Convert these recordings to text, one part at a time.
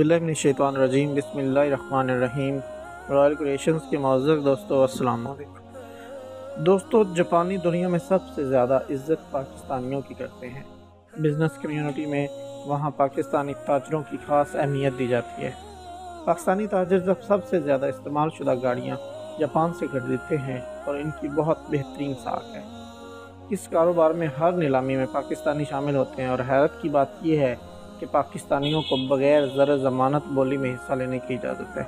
औज़ुबिल्लाहिमिनश्शैतानिर्रजीम बिस्मिल्लाहिर्रहमानिर्रहीम। Royal creations के मुअज़्ज़ज़ दोस्तों, अस्सलाम वालेकुम। दोस्तों, जापानी दुनिया में सबसे ज़्यादा इज़्ज़त पाकिस्तानियों की करते हैं। बिज़नेस कम्युनिटी में वहाँ पाकिस्तानी ताजरों की ख़ास अहमियत दी जाती है। पाकिस्तानी ताजिर जब सबसे ज़्यादा इस्तेमाल शुदा गाड़ियाँ जापान से खरीदते हैं और इनकी बहुत बेहतरीन साख है। इस कारोबार में हर नीलामी में पाकिस्तानी शामिल होते हैं और हैरत की बात यह है कि पाकिस्तानियों को बग़ैर ज़र ज़मानत बोली में हिस्सा लेने की इजाज़त है,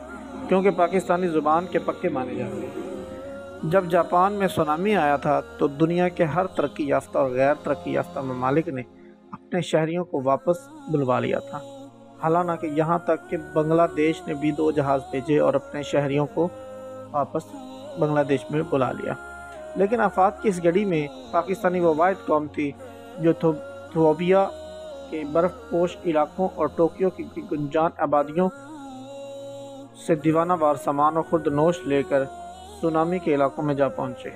क्योंकि पाकिस्तानी ज़ुबान के पक्के माने जाते हैं। जब जापान में सुनामी आया था तो दुनिया के हर तरक्की याफ्ता और गैर तरक्की याफ्ता ममालिक ने अपने शहरियों को वापस बुलवा लिया था। हालांकि यहाँ तक कि बांग्लादेश ने भी 2 जहाज़ भेजे और अपने शहरियों को वापस बांग्लादेश में बुला लिया। लेकिन आफात की इस घड़ी में पाकिस्तानी वो वाहिद कौम थी जो थोबिया के बर्फ़पोश इलाकों और टोक्यो की गुंजान आबादियों से दीवाना वार सामान और खुर्दनोश लेकर सुनामी के इलाकों में जा पहुँचे।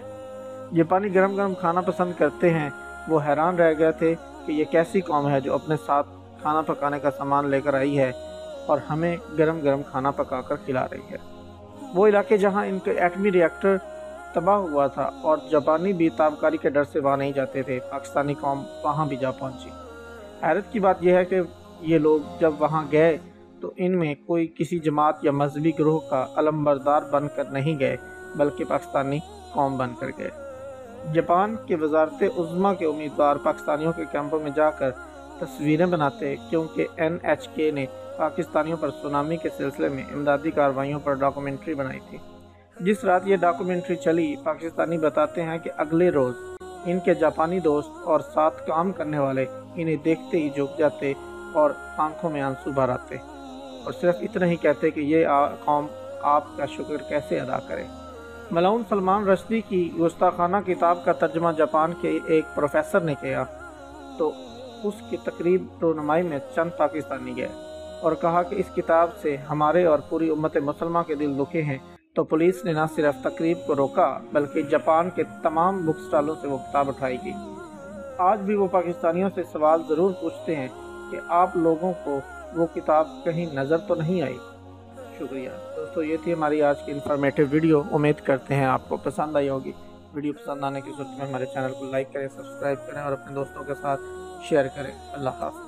जापानी गरम गरम खाना पसंद करते हैं। वो हैरान रह गए थे कि ये कैसी कौम है जो अपने साथ खाना पकाने का सामान लेकर आई है और हमें गरम गरम खाना पकाकर खिला रही है। वो इलाके जहाँ इनके एटमी रिएक्टर तबाह हुआ था और जापानी भी ताबकारी के डर से वहाँ नहीं जाते थे, पाकिस्तानी कौम वहाँ भी जा पहुँची। हैरत की बात यह है कि ये लोग जब वहाँ गए तो इनमें कोई किसी जमात या मजहबी ग्रोह का अलमबरदार बनकर नहीं गए, बल्कि पाकिस्तानी कौम बनकर गए। जापान के वजारत उज़्मा के उम्मीदवार पाकिस्तानियों के कैंपों में जाकर तस्वीरें बनाते, क्योंकि NHK ने पाकिस्तानियों पर सुनामी के सिलसिले में इमदादी कार्रवाइयों पर डॉक्यूमेंट्री बनाई थी। जिस रात ये डॉक्यूमेंट्री चली, पाकिस्तानी बताते हैं कि अगले रोज़ इनके जापानी दोस्त और साथ काम करने वाले इन्हें देखते ही झुक जाते और आंखों में आंसू भर आते और सिर्फ इतना ही कहते कि ये कौम आपका शुक्र कैसे अदा करे। मलऊन सलमान रश्दी की गुस्ताखाना किताब का तर्जुमा जापान के एक प्रोफेसर ने किया तो उसकी तकरीब रोनुमाई में चंद पाकिस्तानी गए और कहा कि इस किताब से हमारे और पूरी उम्मत मुसलमान के दिल दुखे हैं। तो पुलिस ने न सिर्फ तकरीब को रोका, बल्कि जापान के तमाम बुक स्टॉलों से वो किताब उठाई गई। आज भी वो पाकिस्तानियों से सवाल ज़रूर पूछते हैं कि आप लोगों को वो किताब कहीं नज़र तो नहीं आई। शुक्रिया दोस्तों, ये थी हमारी आज की इन्फॉर्मेटिव वीडियो। उम्मीद करते हैं आपको पसंद आई होगी। वीडियो पसंद आने की सूरत में हमारे चैनल को लाइक करें, सब्सक्राइब करें और अपने दोस्तों के साथ शेयर करें। अल्लाह हाफ़िज़।